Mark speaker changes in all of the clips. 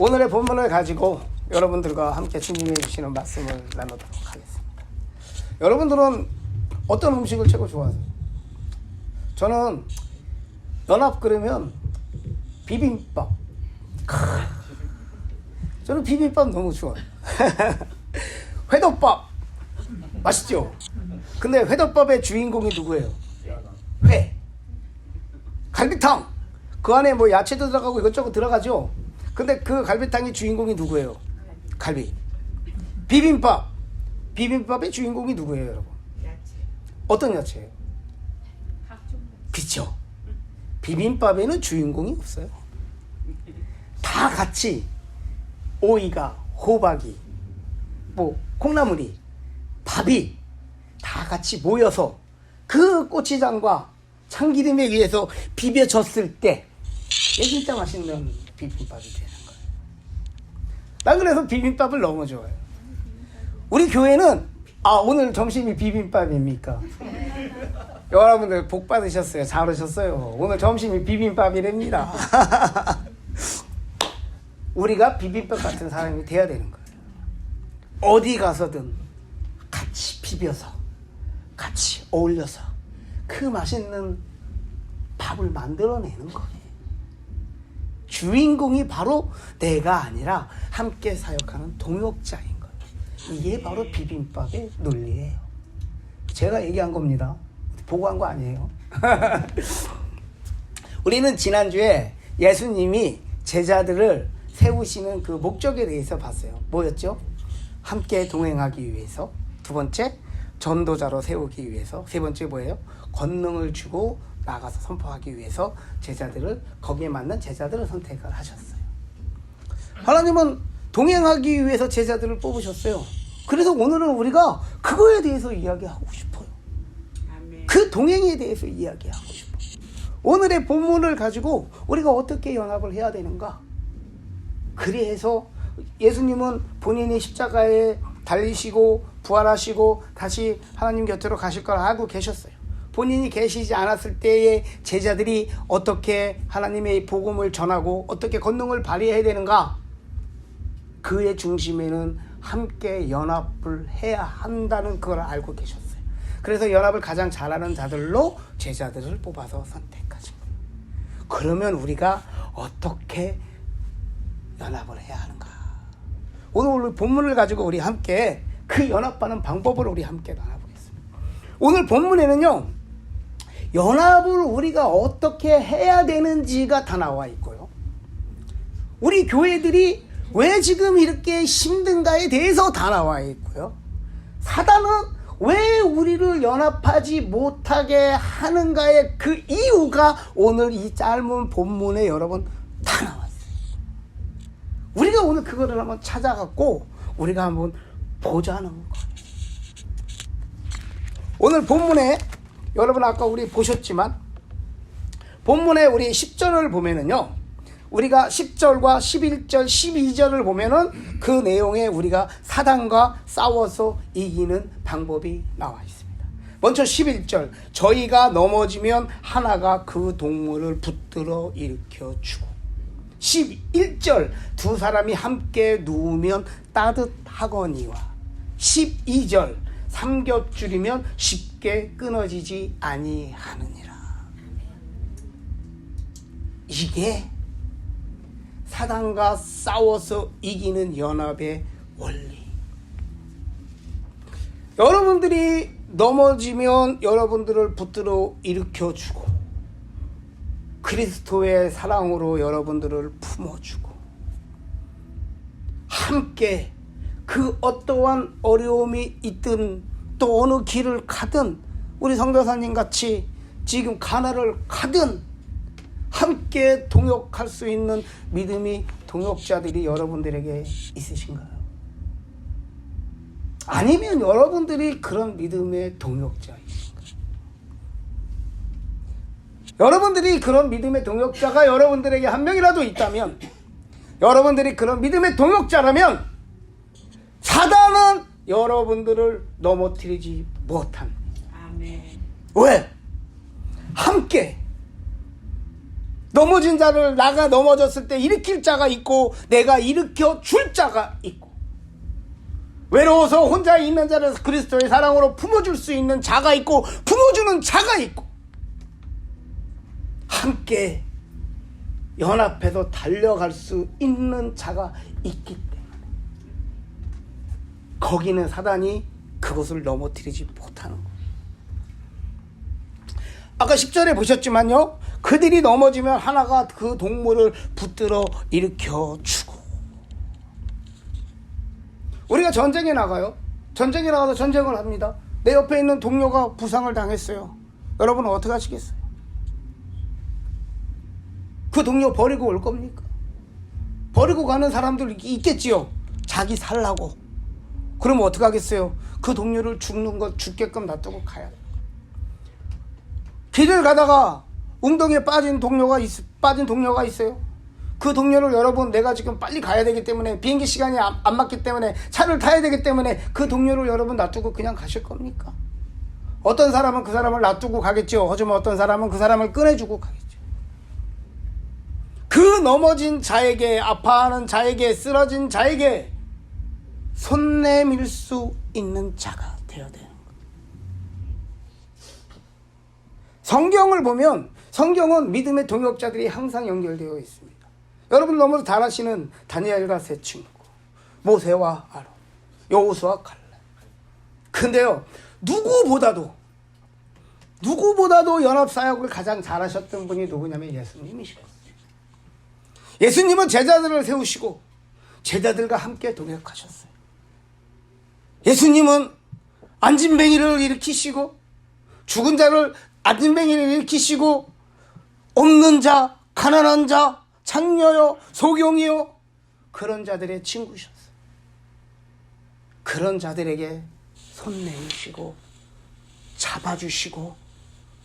Speaker 1: 오늘의 본문을 가지고 여러분들과 함께 주님이 주시는 말씀을 나누도록 하겠습니다. 여러분들은 어떤 음식을 최고 좋아하세요? 저는 연합 그러면 비빔밥. 저는 비빔밥 너무 좋아요. 회덮밥 맛있죠? 근데 회덮밥의 주인공이 누구예요? 회. 갈비탕. 그 안에 뭐 야채도 들어가고 이것저것 들어가죠? 근데 그 갈비탕의 주인공이 누구예요? 갈비. 비빔밥. 비빔밥의 주인공이 누구예요, 여러분?
Speaker 2: 야채.
Speaker 1: 어떤 야채예요? 그쵸? 비빔밥에는 주인공이 없어요. 다 같이 오이가, 호박이, 뭐 콩나물이, 밥이 다 같이 모여서 그 고추장과 참기름에 의해서 비벼졌을 때 이게 진짜 맛있는 비빔밥이 되는 거예요. 난 그래서 비빔밥을 너무 좋아해요. 우리 교회는 오늘 점심이 비빔밥입니까? 여러분들 복 받으셨어요. 잘 오셨어요. 오늘 점심이 비빔밥이랍니다. 우리가 비빔밥 같은 사람이 돼야 되는 거예요. 어디 가서든 같이 비벼서 같이 어울려서 그 맛있는 밥을 만들어내는 거예요. 주인공이 바로 내가 아니라 함께 사역하는 동역자인 거예요. 이게 바로 비빔밥의 논리예요. 제가 얘기한 겁니다. 보고한 거 아니에요. 우리는 지난주에 예수님이 제자들을 세우시는 그 목적에 대해서 봤어요. 뭐였죠? 함께 동행하기 위해서. 두 번째, 전도자로 세우기 위해서. 세 번째 뭐예요? 권능을 주고 나가서 선포하기 위해서 제자들을, 거기에 맞는 제자들을 선택을 하셨어요. 하나님은 동행하기 위해서 제자들을 뽑으셨어요. 그래서 오늘은 우리가 그거에 대해서 이야기하고 싶어요.
Speaker 2: 아멘.
Speaker 1: 그 동행에 대해서 이야기하고 싶어요. 오늘의 본문을 가지고 우리가 어떻게 연합을 해야 되는가? 그래서 예수님은 본인이 십자가에 달리시고 부활하시고 다시 하나님 곁으로 가실 걸 알고 계셨어요. 본인이 계시지 않았을 때에 제자들이 어떻게 하나님의 복음을 전하고 어떻게 권능을 발휘해야 되는가? 그의 중심에는 함께 연합을 해야 한다는 걸 알고 계셨어요. 그래서 연합을 가장 잘하는 자들로 제자들을 뽑아서 선택하신 거예요. 그러면 우리가 어떻게 연합을 해야 하는가? 오늘 본문을 가지고 우리 함께 그 연합하는 방법을 우리 함께 나눠보겠습니다. 오늘 본문에는요, 연합을 우리가 어떻게 해야 되는지가 다 나와 있고요. 우리 교회들이 왜 지금 이렇게 힘든가에 대해서 다 나와 있고요. 사단은 왜 우리를 연합하지 못하게 하는가의 그 이유가 오늘 이 짧은 본문에 여러분 다 나와 있어요. 우리가 오늘 그거를 한번 찾아갖고 우리가 한번 보자는 거예요. 오늘 본문에 여러분 아까 우리 보셨지만 본문에 우리 10절을 보면은요, 우리가 10절과 11절 12절을 보면은 그 내용에 우리가 사단과 싸워서 이기는 방법이 나와 있습니다. 먼저 11절, 저희가 넘어지면 하나가 그 동물을 붙들어 일으켜 주고, 11절, 두 사람이 함께 누우면 따뜻하거니와, 12절, 삼겹줄이면 쉽게 끊어지지 아니하느니라. 이게 사단과 싸워서 이기는 연합의 원리. 여러분들이 넘어지면 여러분들을 붙들어 일으켜주고 그리스도의 사랑으로 여러분들을 품어주고 함께 그 어떠한 어려움이 있든 또 어느 길을 가든 우리 성도사님 같이 지금 가나를 가든 함께 동역할 수 있는 믿음이 동역자들이 여러분들에게 있으신가요? 아니면 여러분들이 그런 믿음의 동역자이신가요? 여러분들이 그런 믿음의 동역자가 여러분들에게 한 명이라도 있다면, 여러분들이 그런 믿음의 동역자라면 사단은 여러분들을 넘어뜨리지 못합니다.
Speaker 2: 아멘.
Speaker 1: 왜? 함께 넘어진 자를 나가 넘어졌을 때 일으킬 자가 있고 내가 일으켜 줄 자가 있고 외로워서 혼자 있는 자를 그리스도의 사랑으로 품어줄 수 있는 자가 있고 품어주는 자가 있고 함께 연합해서 달려갈 수 있는 자가 있기 때문에 거기는 사단이 그것을 넘어뜨리지 못하는 거예요. 아까 10절에 보셨지만요, 그들이 넘어지면 하나가 그 동물을 붙들어 일으켜 주고. 우리가 전쟁에 나가요. 전쟁에 나가서 전쟁을 합니다. 내 옆에 있는 동료가 부상을 당했어요. 여러분은 어떻게 하시겠어요? 그 동료 버리고 올 겁니까? 버리고 가는 사람들 있겠지요. 자기 살라고. 그러면 어떻게 하겠어요? 그 동료를 죽게끔 놔두고 가야 돼요. 길을 가다가 웅덩이에 빠진 동료가 있어요. 그 동료를 여러분, 내가 지금 빨리 가야 되기 때문에 비행기 시간이 안 맞기 때문에 차를 타야 되기 때문에 그 동료를 여러분 놔두고 그냥 가실 겁니까? 어떤 사람은 그 사람을 놔두고 가겠죠. 하지만 어떤 사람은 그 사람을 꺼내주고 가겠죠. 그 넘어진 자에게, 아파하는 자에게, 쓰러진 자에게 손 내밀 수 있는 자가 되어야 돼요. 성경을 보면 성경은 믿음의 동역자들이 항상 연결되어 있습니다. 여러분 너무 잘 아시는 다니엘과 세 친구, 모세와 아론, 여호수아 갈렙. 근데요, 누구보다도 연합사역을 가장 잘하셨던 분이 누구냐면 예수님이시거든요. 예수님은 제자들을 세우시고 제자들과 함께 동역하셨어요. 예수님은 안진뱅이를 일으키시고 죽은 자를 안진뱅이를 일으키시고 없는 자, 가난한 자, 창녀요, 소경이요, 그런 자들의 친구셨어요. 그런 자들에게 손 내미시고 잡아주시고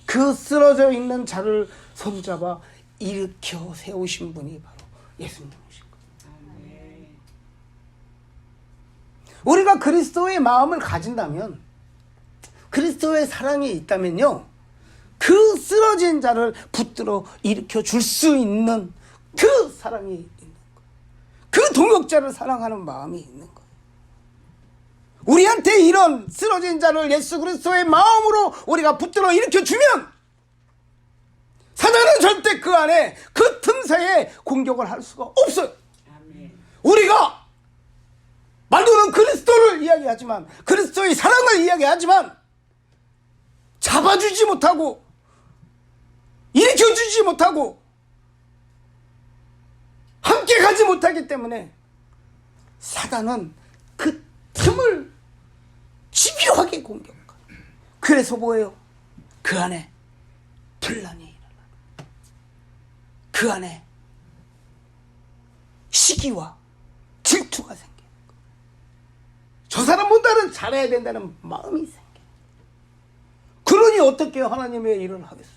Speaker 1: 그 쓰러져 있는 자를 손잡아 일으켜 세우신 분이 바로 예수님이신 거예요. 우리가 그리스도의 마음을 가진다면, 그리스도의 사랑이 있다면요, 그 쓰러진 자를 붙들어 일으켜 줄 수 있는 그 사랑이 있는 거예요. 그 동역자를 사랑하는 마음이 있는 거예요. 우리한테 이런 쓰러진 자를 예수 그리스도의 마음으로 우리가 붙들어 일으켜 주면 사단은 절대 그 안에, 그 틈새에 공격을 할 수가 없어요. 우리가 말로는 그리스도를 이야기하지만, 그리스도의 사랑을 이야기하지만 잡아주지 못하고 일으켜주지 못하고 함께 가지 못하기 때문에 사단은 그 틈을 집요하게 공격해요. 그래서 뭐예요? 그 안에 분란이 일어나요. 그 안에 시기와 질투가 생겨요. 저 사람보다는 잘해야 된다는 마음이 생겨요. 그러니 어떻게 하나님의 일을 하겠어요?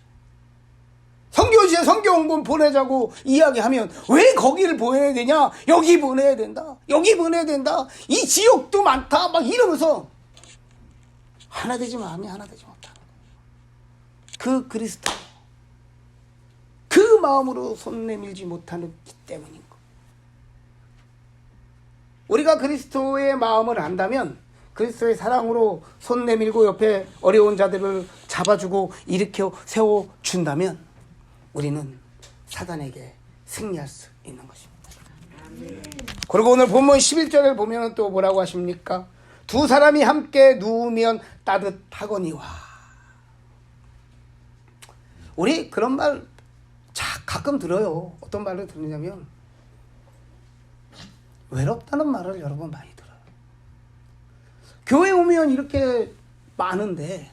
Speaker 1: 선교지에 선교홍보 보내자고 이야기하면 왜 거기를 보내야 되냐? 여기 보내야 된다. 여기 보내야 된다. 이 지역도 많다. 막 이러면서 하나 되지 마음이 하나 되지 못하는 거예요. 그 그리스도, 그 마음으로 손 내밀지 못하기 때문인 거예요. 우리가 그리스도의 마음을 안다면, 그리스도의 사랑으로 손 내밀고 옆에 어려운 자들을 잡아주고 일으켜 세워준다면 우리는 사단에게 승리할 수 있는 것입니다. 그리고 오늘 본문 11절을 보면 또 뭐라고 하십니까? 두 사람이 함께 누우면 따뜻하거니와. 우리 그런 말 가끔 들어요. 어떤 말을 듣느냐면 외롭다는 말을 여러분 많이 들어요. 교회 오면 이렇게 많은데,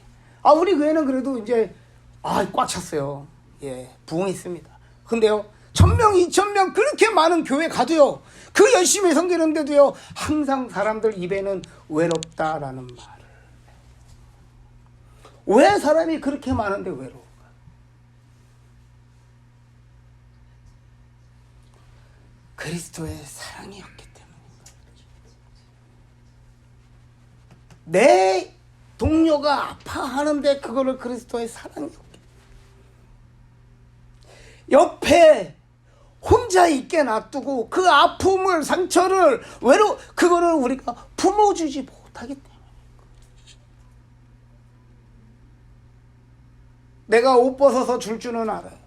Speaker 1: 우리 교회는 그래도 이제 꽉 찼어요. 예, 부흥했습니다. 근데요, 1000명, 2000명 그렇게 많은 교회 가도요, 그 열심히 섬기는데도요, 항상 사람들 입에는 외롭다라는 말을. 왜 사람이 그렇게 많은데 외로울까? 그리스도의 사랑이었기 때문입니다. 내 동료가 아파하는데 그거를 그리스도의 사랑이었기 때문에. 옆에 옆에 혼자 있게 놔두고 그 아픔을, 상처를, 그거를 우리가 품어주지 못하기 때문에. 내가 옷 벗어서 줄 줄은 알아요.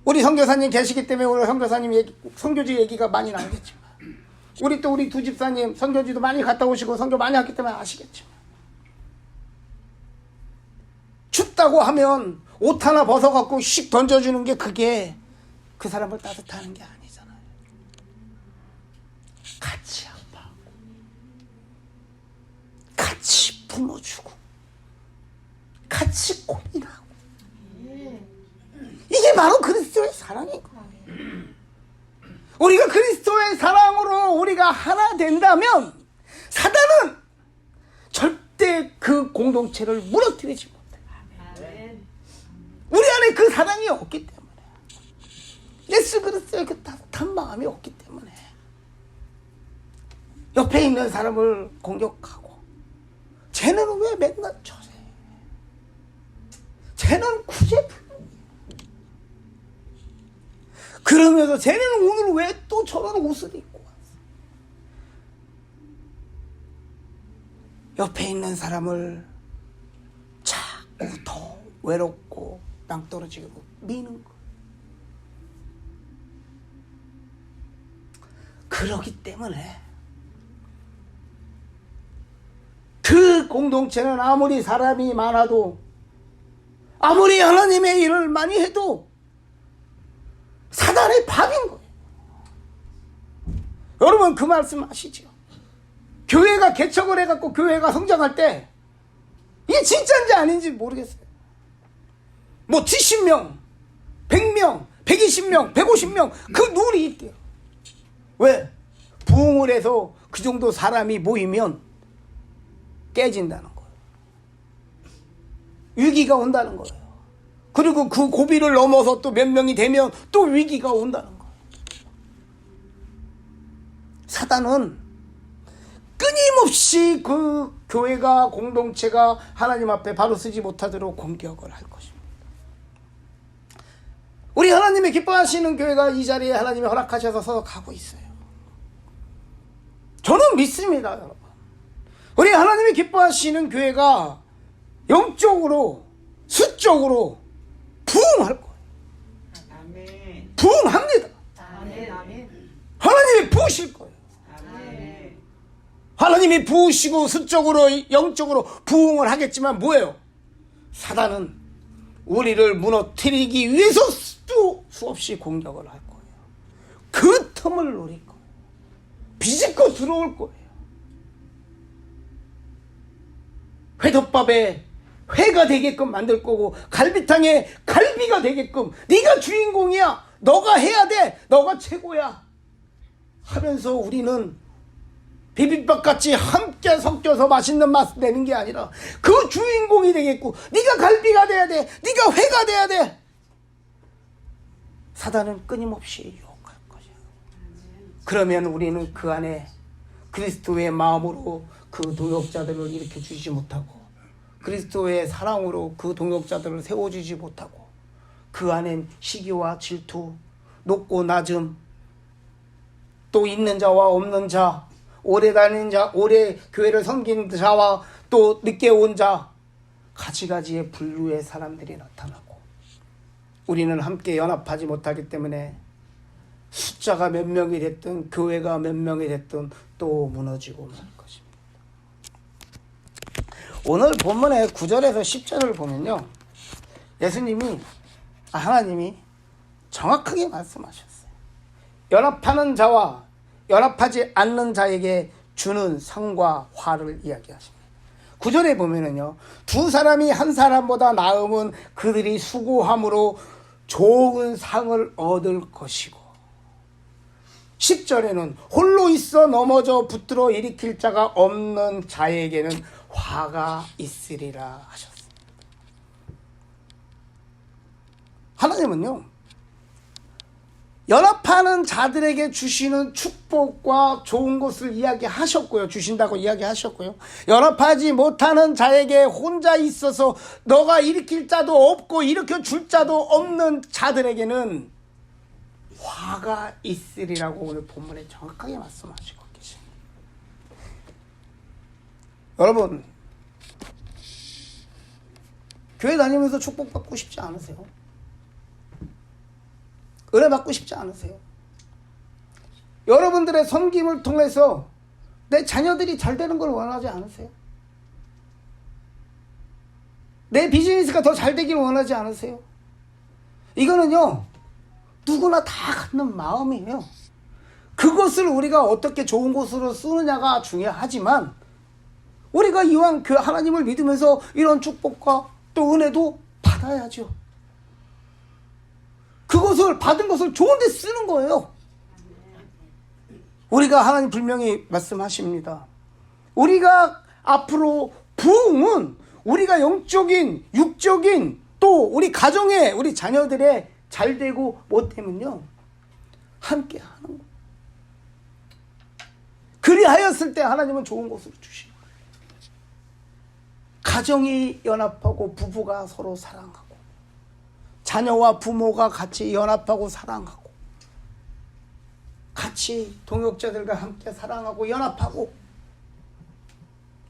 Speaker 1: 우리 선교사님 계시기 때문에 오늘 선교지 얘기가 많이 나오겠지만, 우리 두 집사님 선교지도 많이 갔다 오시고 선교 많이 했기 때문에 아시겠지만, 춥다고 하면 옷 하나 벗어갖고 씩 던져주는 게 그게 그 사람을 따뜻하는 게 아니잖아요. 같이 아파하고 같이 품어주고 같이 고민하고, 이게 바로 그리스도의 사랑인 거예요. 우리가 그리스도의 사랑으로 우리가 하나 된다면 사단은 절대 그 공동체를 무너뜨리지 못해요. 우리 안에 그 사랑이 없기 때문에, 예수 그리스도의 그 따뜻한 마음이 없기 때문에 옆에 있는 사람을 공격하고, 쟤는 왜 맨날 저래, 쟤는 구제불능이야, 그러면서 쟤는 오늘 왜 또 저런 옷을 입고 왔어. 옆에 있는 사람을 자꾸 더 외롭고 낭떠러지고 미는 거예요. 그러기 때문에 그 공동체는 아무리 사람이 많아도, 아무리 하나님의 일을 많이 해도 사단의 밥인 거예요. 여러분 그 말씀 아시죠? 교회가 개척을 해갖고 교회가 성장할 때 이게 진짜인지 아닌지 모르겠어요. 뭐 70명, 100명, 120명, 150명 그 룰이 있대요. 왜? 부흥을 해서 그 정도 사람이 모이면 깨진다는 거예요. 위기가 온다는 거예요. 그리고 그 고비를 넘어서 또 몇 명이 되면 또 위기가 온다는 거예요. 사단은 끊임없이 그 교회가, 공동체가 하나님 앞에 바로 서지 못하도록 공격을 할 것입니다. 우리 하나님이 기뻐하시는 교회가 이 자리에 하나님이 허락하셔서 가고 있어요. 저는 믿습니다, 여러분. 우리 하나님이 기뻐하시는 교회가 영적으로, 수적으로 부흥할 거예요.
Speaker 2: 아멘.
Speaker 1: 부흥합니다.
Speaker 2: 아멘.
Speaker 1: 하나님이 부으실 거예요.
Speaker 2: 아멘.
Speaker 1: 하나님이 부으시고 수적으로, 영적으로 부흥을 하겠지만 뭐예요? 사단은 우리를 무너뜨리기 위해서 또 수없이 공격을 할 거예요. 그 틈을 노릴 거예요. 비집고 들어올 거예요. 회덮밥에 회가 되게끔 만들 거고, 갈비탕에 갈비가 되게끔, 네가 주인공이야, 너가 해야 돼, 너가 최고야 하면서 우리는 비빔밥같이 함께 섞여서 맛있는 맛 내는 게 아니라 그 주인공이 되겠고, 네가 갈비가 돼야 돼, 네가 회가 돼야 돼. 사단은 끊임없이 유혹할 거죠. 그러면 우리는 그 안에 그리스도의 마음으로 그 동역자들을 일으켜 주지 못하고, 그리스도의 사랑으로 그 동역자들을 세워주지 못하고, 그 안엔 시기와 질투, 높고 낮음, 또 있는 자와 없는 자, 오래 다닌 자, 오래 교회를 섬긴 자와 또 늦게 온 자, 가지가지의 분류의 사람들이 나타나고, 우리는 함께 연합하지 못하기 때문에 숫자가 몇 명이 됐든 교회가 몇 명이 됐든 또 무너지고 말 것입니다. 오늘 본문의 9절에서 10절을 보면요, 예수님이, 하나님이 정확하게 말씀하셨어요. 연합하는 자와 연합하지 않는 자에게 주는 상과 화를 이야기하십니다. 9절에 보면은요, 두 사람이 한 사람보다 나음은 그들이 수고함으로 좋은 상을 얻을 것이고, 10절에는 홀로 있어 넘어져 붙들어 일으킬 자가 없는 자에게는 화가 있으리라 하셨습니다. 하나님은요, 연합하는 자들에게 주시는 축복과 좋은 것을 이야기하셨고요. 주신다고 이야기하셨고요. 연합하지 못하는 자에게 혼자 있어서 너가 일으킬 자도 없고 일으켜 줄 자도 없는 자들에게는 화가 있으리라고 오늘 본문에 정확하게 말씀하시고 계십니다. 여러분, 교회 다니면서 축복받고 싶지 않으세요? 은혜 받고 싶지 않으세요? 여러분들의 섬김을 통해서 내 자녀들이 잘 되는 걸 원하지 않으세요? 내 비즈니스가 더 잘 되길 원하지 않으세요? 이거는요, 누구나 다 갖는 마음이에요. 그것을 우리가 어떻게 좋은 곳으로 쓰느냐가 중요하지만, 우리가 이왕 하나님을 믿으면서 이런 축복과 또 은혜도 받아야죠. 그것을 받은 것을 좋은 데 쓰는 거예요. 우리가 하나님 분명히 말씀하십니다. 우리가 앞으로 부흥은 우리가 영적인, 육적인 또 우리 가정에 우리 자녀들의 잘 되고 못 되면요, 함께 하는 거예요. 그리하였을 때 하나님은 좋은 것으로 주시는 거예요. 가정이 연합하고 부부가 서로 사랑하고 자녀와 부모가 같이 연합하고 사랑하고 같이 동역자들과 함께 사랑하고 연합하고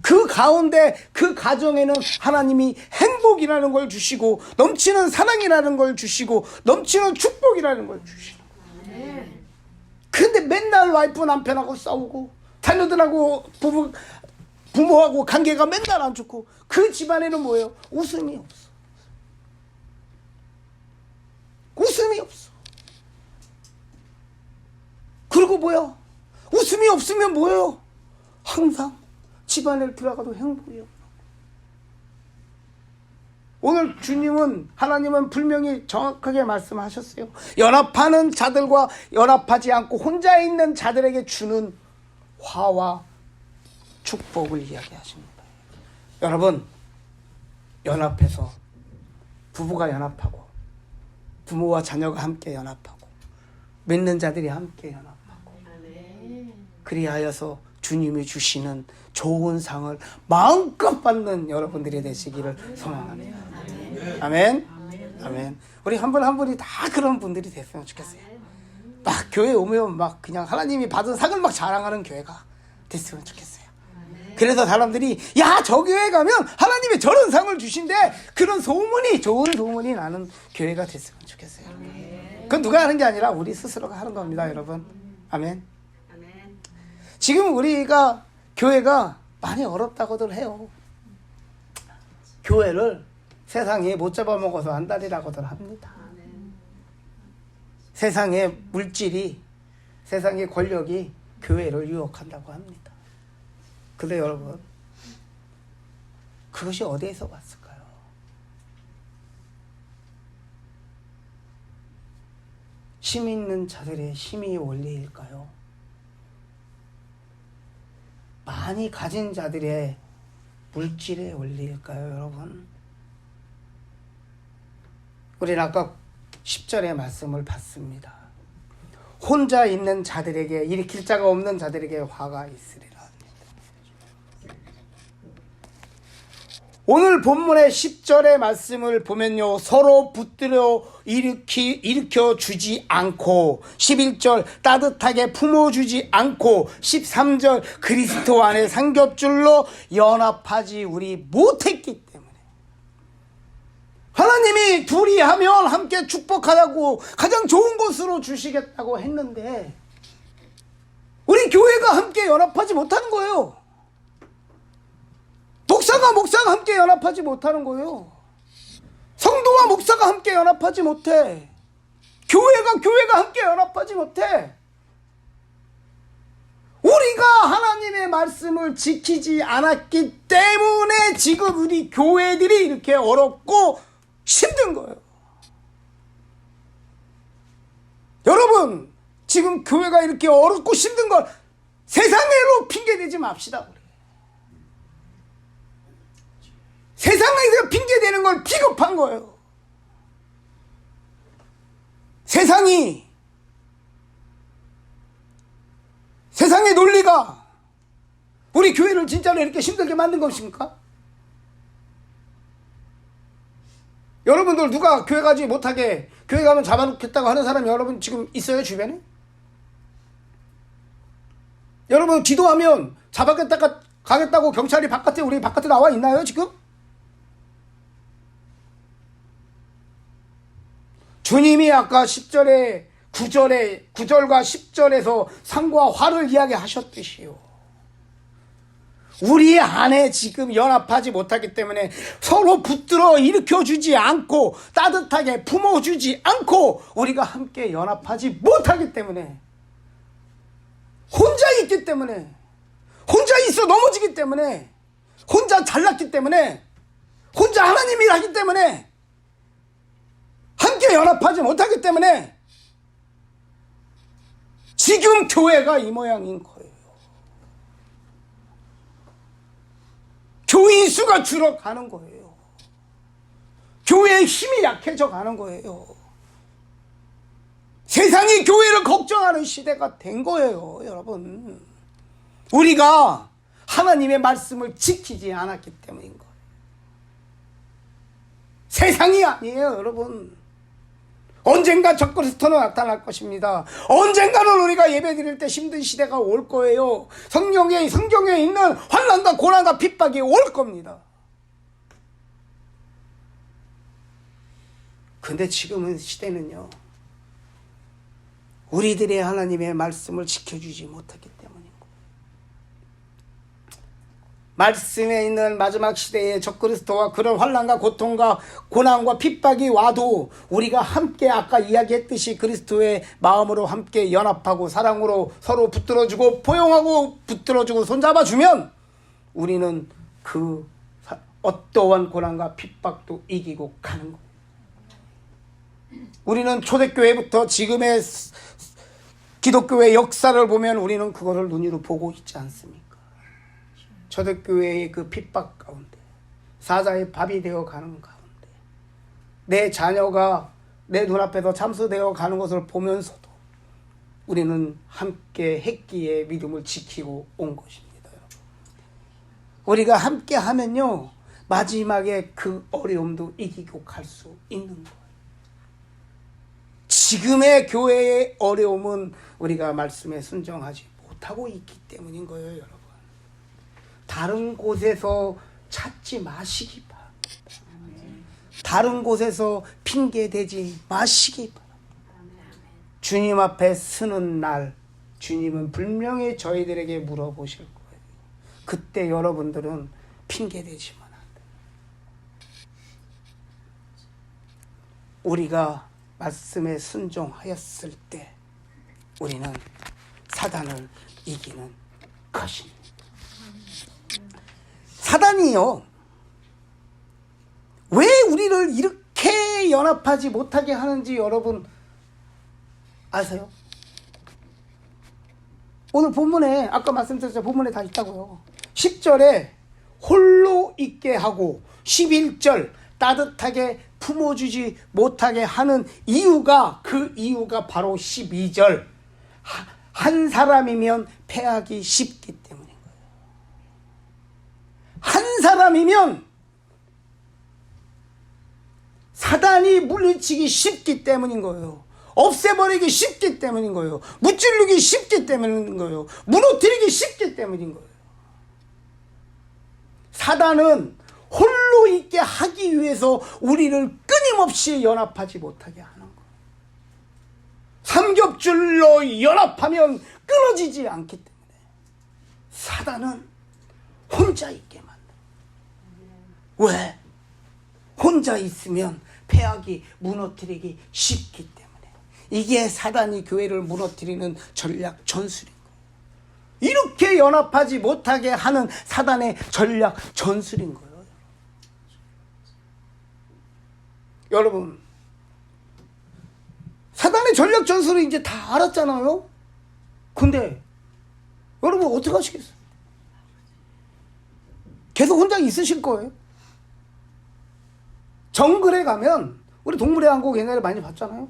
Speaker 1: 그 가운데 그 가정에는 하나님이 행복이라는 걸 주시고 넘치는 사랑이라는 걸 주시고 넘치는 축복이라는 걸 주시는 거예요. 근데 맨날 와이프 남편하고 싸우고 자녀들하고 부모하고 관계가 맨날 안 좋고 그 집안에는 뭐예요? 웃음이 없어. 웃음이 없어. 그리고 뭐야? 웃음이 없으면 뭐예요? 항상 집안에 들어가도 행복이요. 오늘 주님은, 하나님은 분명히 정확하게 말씀하셨어요. 연합하는 자들과 연합하지 않고 혼자 있는 자들에게 주는 화와 축복을 이야기하십니다. 여러분, 연합해서 부부가 연합하고 부모와 자녀가 함께 연합하고 믿는 자들이 함께 연합하고 그리하여서 주님이 주시는 좋은 상을 마음껏 받는 여러분들이 되시기를 소망합니다. 아멘. 아멘. 우리 한 분 한 분이 다 그런 분들이 됐으면 좋겠어요. 막 교회 오면 막 그냥 하나님이 받은 상을 막 자랑하는 교회가 됐으면 좋겠어요. 그래서 사람들이 야, 저 교회 가면 하나님이 저런 상을 주신대, 그런 소문이, 좋은 소문이 나는 교회가 됐으면 좋겠어요. 그건 누가 하는 게 아니라 우리 스스로가 하는 겁니다, 여러분. 아멘. 지금 우리가 교회가 많이 어렵다고들 해요. 교회를 세상에 못 잡아먹어서 안달이라고들 합니다. 세상의 물질이, 세상의 권력이 교회를 유혹한다고 합니다. 근데 여러분, 그것이 어디에서 왔을까요? 힘 있는 자들의 힘이 원리일까요? 많이 가진 자들의 물질의 원리일까요, 여러분? 우리는 아까 10절의 말씀을 봤습니다. 혼자 있는 자들에게, 일으킬 자가 없는 자들에게 화가 있으리라. 오늘 본문의 10절의 말씀을 보면요, 서로 붙들어 일으켜 주지 않고, 11절 따뜻하게 품어주지 않고, 13절 그리스도 안에 삼겹줄로 연합하지 우리 못했기 때문에, 하나님이 둘이 하면 함께 축복하라고 가장 좋은 것으로 주시겠다고 했는데 우리 교회가 함께 연합하지 못하는 거예요. 목사가 함께 연합하지 못하는 거예요. 성도와 목사가 함께 연합하지 못해. 교회가 함께 연합하지 못해. 우리가 하나님의 말씀을 지키지 않았기 때문에 지금 우리 교회들이 이렇게 어렵고 힘든 거예요. 여러분, 지금 교회가 이렇게 어렵고 힘든 걸 세상으로 핑계대지 맙시다. 세상에서 핑계대는 걸 비겁한 거예요. 세상이 누가 우리 교회를 진짜로 이렇게 힘들게 만든 것입니까? 여러분들 누가 교회 가지 못하게 교회 가면 잡아놓겠다고 하는 사람이 여러분 지금 있어요 주변에? 여러분 기도하면 잡아겠다가 가겠다고 경찰이 우리 바깥에 나와 있나요 지금? 주님이 아까 10절에 9절과 10절에서 상과 화를 이야기하셨듯이요. 우리 안에 지금 연합하지 못하기 때문에 서로 붙들어 일으켜주지 않고 따뜻하게 품어주지 않고 우리가 함께 연합하지 못하기 때문에 혼자 있기 때문에 혼자 있어 넘어지기 때문에 혼자 잘났기 때문에 혼자 하나님이라기 때문에 함께 연합하지 못하기 때문에 지금 교회가 이 모양인 거예요. 교인 수가 줄어가는 거예요. 교회의 힘이 약해져 가는 거예요. 세상이 교회를 걱정하는 시대가 된 거예요, 여러분. 우리가 하나님의 말씀을 지키지 않았기 때문인 거예요. 세상이 아니에요, 여러분. 언젠가 적그리스도는 나타날 것입니다. 언젠가는 우리가 예배드릴 때 힘든 시대가 올 거예요. 성경에 있는 환난과 고난과 핍박이 올 겁니다. 근데 지금은 시대는요, 우리들의 하나님의 말씀을 지켜주지 못하기 때문인 거예요. 말씀에 있는 마지막 시대의 적그리스도와 그런 환난과 고통과 고난과 핍박이 와도 우리가 함께 아까 이야기했듯이 그리스도의 마음으로 함께 연합하고 사랑으로 서로 붙들어주고 포용하고 붙들어주고 손잡아주면 우리는 그 어떠한 고난과 핍박도 이기고 가는 거예요. 우리는 초대교회부터 지금의 기독교의 역사를 보면 우리는 그거를 눈으로 보고 있지 않습니까? 초대교회의 그 핍박 가운데 사자의 밥이 되어 가는 가운데 내 자녀가 내 눈앞에서 참수되어 가는 것을 보면서도 우리는 함께 했기에 믿음을 지키고 온 것입니다. 여러분. 우리가 함께 하면요 마지막에 그 어려움도 이기고 갈 수 있는 거예요. 지금의 교회의 어려움은 우리가 말씀에 순종하지 못하고 있기 때문인 거예요, 여러분. 다른 곳에서 찾지 마시기 바랍니다. 다른 곳에서 핑계대지 마시기 바랍니다. 주님 앞에 서는 날 주님은 분명히 저희들에게 물어보실 거예요. 그때 여러분들은 핑계대지만 안 돼요. 우리가 말씀에 순종하였을 때 우리는 사단을 이기는 것입니다. 사단이요, 왜 우리를 이렇게 연합하지 못하게 하는지 여러분 아세요? 오늘 본문에 아까 말씀드렸죠. 본문에 다 있다고요. 10절에 홀로 있게 하고 11절 따뜻하게 품어주지 못하게 하는 이유가 그 이유가 바로 12절 한 사람이면 패하기 쉽기 때문인 거예요. 한 사람이면 사단이 물리치기 쉽기 때문인 거예요. 없애버리기 쉽기 때문인 거예요. 무찌르기 쉽기 때문인 거예요. 무너뜨리기 쉽기 때문인 거예요. 사단은 홀로 있게 하기 위해서 우리를 끊임없이 연합하지 못하게 하는 거예요. 삼겹줄로 연합하면 끊어지지 않기 때문에 사단은 혼자 있게 만들어요. 왜? 혼자 있으면 패하기, 무너뜨리기 쉽기 때문에. 이게 사단이 교회를 무너뜨리는 전략 전술인 거예요. 이렇게 연합하지 못하게 하는 사단의 전략 전술인 거예요. 여러분, 사단의 전략 전술을 이제 다 알았잖아요. 근데 여러분 어떻게 하시겠어요? 계속 혼자 있으실 거예요. 정글에 가면 우리 동물의 왕국 옛날에 많이 봤잖아요.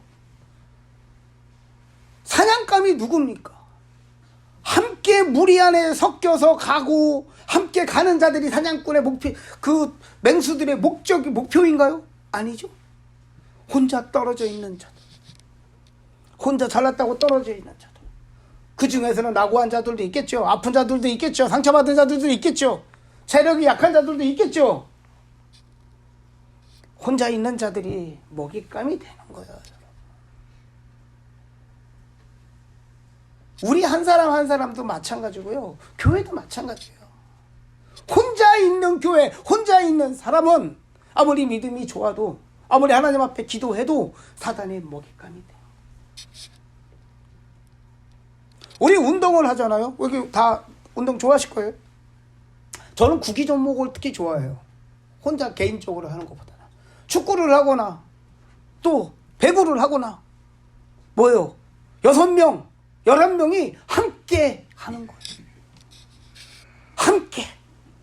Speaker 1: 사냥감이 누굽니까? 함께 무리 안에 섞여서 가고 함께 가는 자들이 사냥꾼의 목표, 그 맹수들의 목표인가요? 아니죠. 혼자 떨어져 있는 자들, 혼자 잘났다고 떨어져 있는 자들, 그 중에서는 낙오한 자들도 있겠죠. 아픈 자들도 있겠죠. 상처받은 자들도 있겠죠. 체력이 약한 자들도 있겠죠. 혼자 있는 자들이 먹잇감이 되는 거예요. 우리 한 사람 한 사람도 마찬가지고요. 교회도 마찬가지예요. 혼자 있는 교회, 혼자 있는 사람은 아무리 믿음이 좋아도, 아무리 하나님 앞에 기도해도 사단의 먹잇감이 돼요. 우리 운동을 하잖아요. 여기 다 운동 좋아하실 거예요. 저는 구기 종목을 특히 좋아해요. 혼자 개인적으로 하는 것보다는. 축구를 하거나 또 배구를 하거나 뭐예요? 6명, 11명이 함께 하는 거예요. 함께.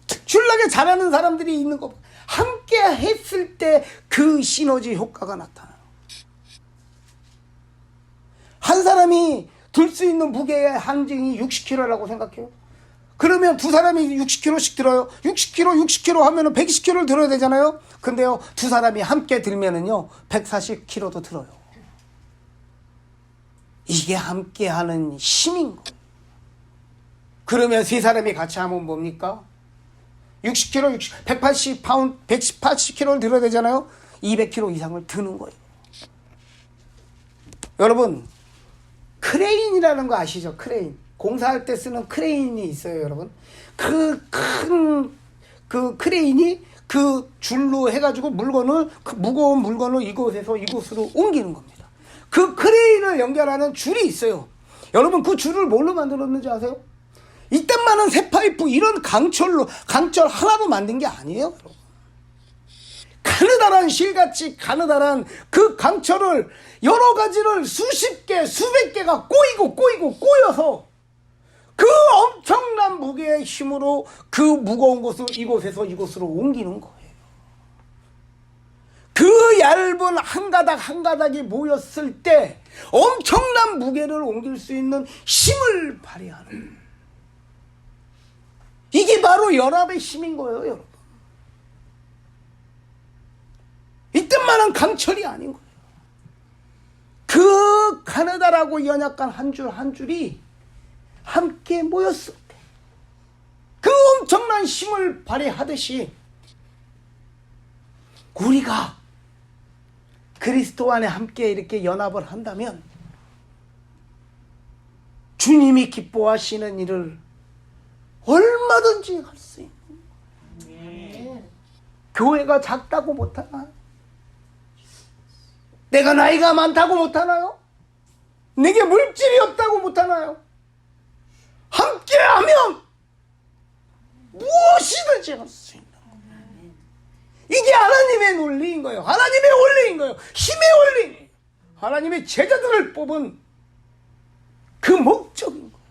Speaker 1: 특출나게 잘하는 사람들이 있는 거 함께 했을 때 그 시너지 효과가 나타나요. 한 사람이 들 수 있는 무게의 한정이 60kg라고 생각해요. 그러면 두 사람이 60kg씩 들어요. 60kg 하면은 120kg를 들어야 되잖아요. 근데요, 두 사람이 함께 들면은요, 140kg도 들어요. 이게 함께 하는 힘인 거예요. 그러면 세 사람이 같이 하면 뭡니까? 60kg, 180파운드, 180kg를 들어야 되잖아요. 200kg 이상을 드는 거예요. 여러분, 크레인이라는 거 아시죠? 크레인. 공사할 때 쓰는 크레인이 있어요, 여러분. 그 크레인이 그 줄로 해가지고 물건을, 그 무거운 물건을 이곳에서 이곳으로 옮기는 겁니다. 그 크레인을 연결하는 줄이 있어요. 여러분, 그 줄을 뭘로 만들었는지 아세요? 이딴 많은 새 파이프, 이런 강철 하나로 만든 게 아니에요, 여러분. 가느다란 실같이 가느다란 그 강철을 여러 가지를 수십 개, 수백 개가 꼬여서 그 엄청난 무게의 힘으로 그 무거운 것을 이곳에서 이곳으로 옮기는 거예요. 그 얇은 한 가닥 한 가닥이 모였을 때 엄청난 무게를 옮길 수 있는 힘을 발휘하는, 이게 바로 연합의 힘인 거예요, 여러분. 이때만한 강철이 아닌 거예요. 그 가느다라고 연약한 한 줄 한 줄이 함께 모였을 때 그 엄청난 힘을 발휘하듯이 우리가 그리스도 안에 함께 이렇게 연합을 한다면 주님이 기뻐하시는 일을 얼마든지 할 수 있는 거예요. 교회가 작다고 못하나요? 내가 나이가 많다고 못하나요? 내게 물질이 없다고 못하나요? 함께하면 무엇이든지 할 수 있는 거예요. 이게 하나님의 논리인 거예요. 하나님의 원리인 거예요. 힘의 원리인, 하나님의 제자들을 뽑은 그 목적인 거예요.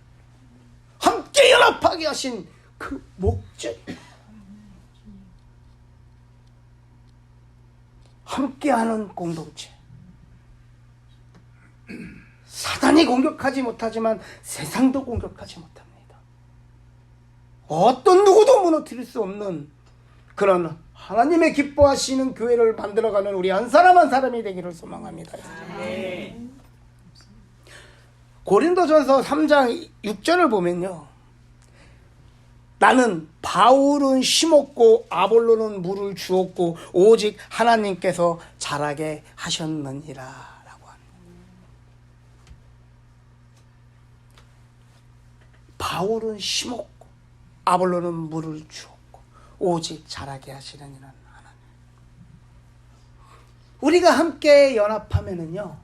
Speaker 1: 함께 연합하게 하신 그 목적, 함께하는 공동체. 사단이 공격하지 못하지만 세상도 공격하지 못합니다. 어떤 누구도 무너뜨릴 수 없는 그런 하나님의 기뻐하시는 교회를 만들어가는 우리 한 사람 한 사람이 되기를 소망합니다. 고린도전서 3장 6절을 보면요, 나는 바울은 심었고 아볼로는 물을 주었고 오직 하나님께서 자라게 하셨느니라 라고 합니다. 바울은 심었고 아볼로는 물을 주었고 오직 자라게 하시느니라 하나님. 우리가 함께 연합하면은요,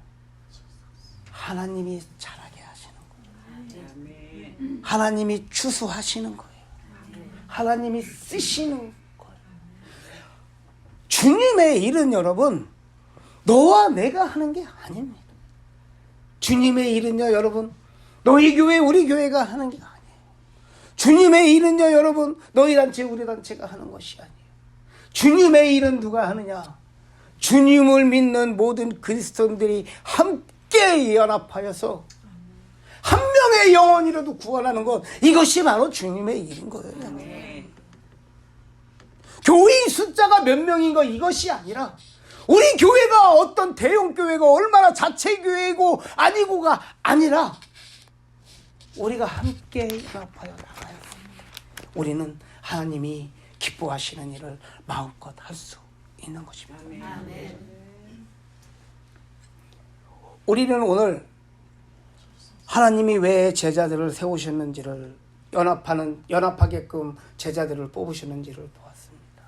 Speaker 1: 하나님이 자라게 하시는 거예요. 하나님이 추수하시는 거예요. 하나님이 쓰시는 거예요. 주님의 일은 여러분 너와 내가 하는 게 아닙니다. 주님의 일은요 여러분 너희 교회 우리 교회가 하는 게 아니에요. 주님의 일은요 여러분 너희 단체 우리 단체가 하는 것이 아니에요. 주님의 일은 누가 하느냐? 주님을 믿는 모든 그리스도인들이 함께 연합하여서 한 명의 명의 영혼이라도 구원하는 것, 이것이 바로 주님의 일인 거예요.
Speaker 2: 아멘.
Speaker 1: 교인 숫자가 몇 명인 거 이것이 아니라 우리 교회가 어떤 대형 교회가 얼마나 자체 교회고 아니고가 아니라 우리가 함께 연합하여 나가야 합니다. 우리는 하나님이 기뻐하시는 일을 마음껏 할 수 있는 것입니다.
Speaker 2: 아멘.
Speaker 1: 우리는 오늘 하나님이 왜 제자들을 세우셨는지를 연합하게끔 제자들을 뽑으셨는지를 보았습니다.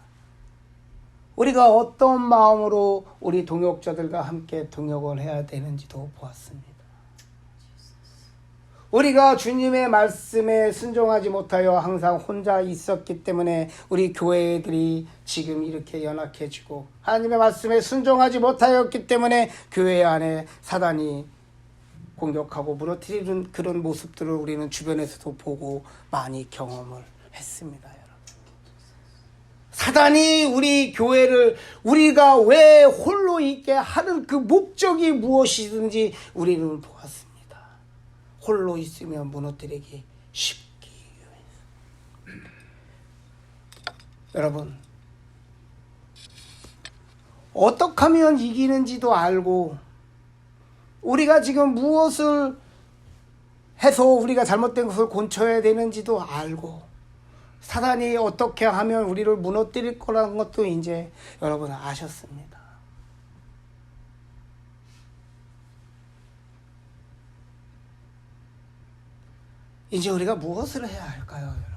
Speaker 1: 우리가 어떤 마음으로 우리 동역자들과 함께 동역을 해야 되는지도 보았습니다. 우리가 주님의 말씀에 순종하지 못하여 항상 혼자 있었기 때문에 우리 교회들이 지금 이렇게 연약해지고, 하나님의 말씀에 순종하지 못하였기 때문에 교회 안에 사단이 공격하고 무너뜨리는 그런 모습들을 우리는 주변에서도 보고 많이 경험을 했습니다. 여러분, 사단이 우리 교회를 우리가 왜 홀로 있게 하는 그 목적이 무엇이든지 우리는 보았습니다. 홀로 있으면 무너뜨리기 쉽기 위해서. 여러분, 어떻게 하면 이기는지도 알고, 우리가 지금 무엇을 해서 우리가 잘못된 것을 고쳐야 되는지도 알고, 사단이 어떻게 하면 우리를 무너뜨릴 거라는 것도 이제 여러분 아셨습니다. 이제 우리가 무엇을 해야 할까요, 여러분?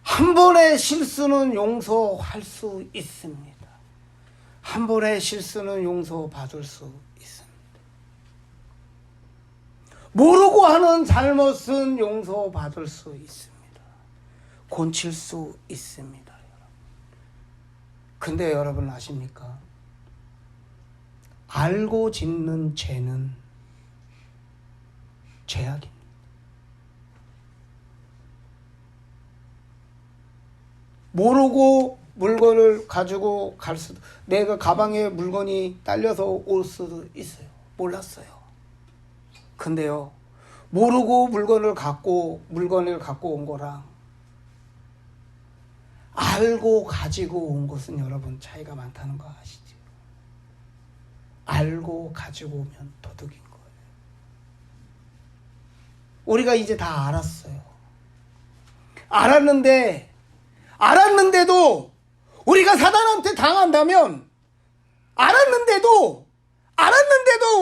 Speaker 1: 한 번의 실수는 용서할 수 있습니다. 한 번의 실수는 용서받을 수 있습니다. 모르고 하는 잘못은 용서받을 수 있습니다. 고칠 수 있습니다, 여러분. 근데 여러분 아십니까? 알고 짓는 죄는 죄악입니다. 모르고 물건을 가지고 갈 수도, 내가 가방에 물건이 딸려서 올 수도 있어요. 몰랐어요. 근데요, 모르고 물건을 갖고 온 거랑 알고 가지고 온 것은 여러분 차이가 많다는 거 아시죠? 알고 가지고 오면 도둑인 거예요. 우리가 이제 다 알았어요. 알았는데도 우리가 사단한테 당한다면, 알았는데도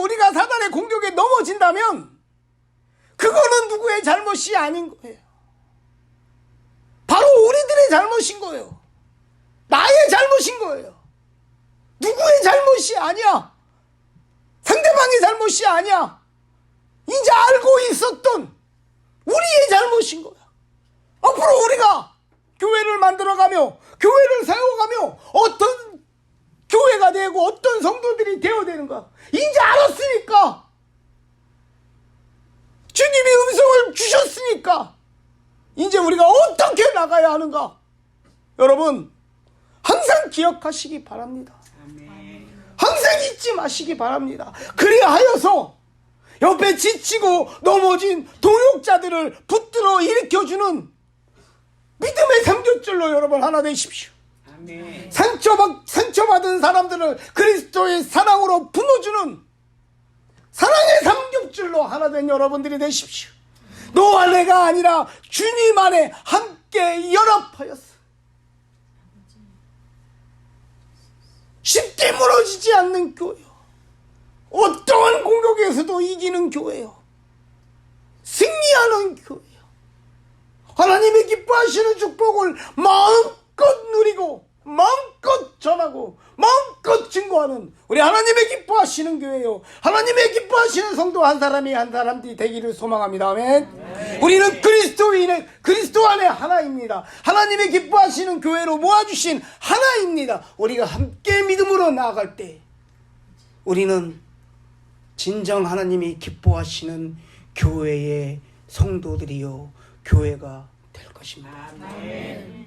Speaker 1: 우리가 사단의 공격에 넘어진다면 그거는 누구의 잘못이 아닌 거예요. 바로 우리들의 잘못인 거예요. 나의 잘못인 거예요. 누구의 잘못이 아니야. 상대방의 잘못이 아니야. 이제 알고 있었던 우리의 잘못인 거야. 앞으로 우리가 교회를 만들어가며 교회를 세워가며 어떤 교회가 되고 어떤 성도들이 되어야 되는 거야. 이제 알았으니까, 주님이 음성을 주셨으니까 이제 우리가 어떻게 나가야 하는가, 여러분 항상 기억하시기 바랍니다.
Speaker 2: 아멘.
Speaker 1: 항상 잊지 마시기 바랍니다. 그리하여서 옆에 지치고 넘어진 동역자들을 붙들어 일으켜주는 믿음의 삼겹줄로 여러분 하나 되십시오.
Speaker 2: 아멘.
Speaker 1: 상처받은 사람들을 그리스도의 사랑으로 품어주는 사랑의 삼겹줄로 하나 된 여러분들이 되십시오. 너와 내가 아니라 주님 안에 함께 연합하였어. 쉽게 무너지지 않는 교회요. 어떠한 공격에서도 이기는 교회요. 승리하는 교회요. 하나님이 기뻐하시는 축복을 마음껏 누리고 마음껏 전하고 마음껏 증거하는 우리 하나님의 기뻐하시는 교회요. 하나님의 기뻐하시는 성도 한 사람이 한 사람이 되기를 소망합니다. 아멘. 네. 우리는 그리스도 안에 하나입니다. 하나님의 기뻐하시는 교회로 모아주신 하나입니다. 우리가 함께 믿음으로 나아갈 때 우리는 진정 하나님이 기뻐하시는 교회의 성도들이요, 교회가 될 것입니다.
Speaker 2: 아멘.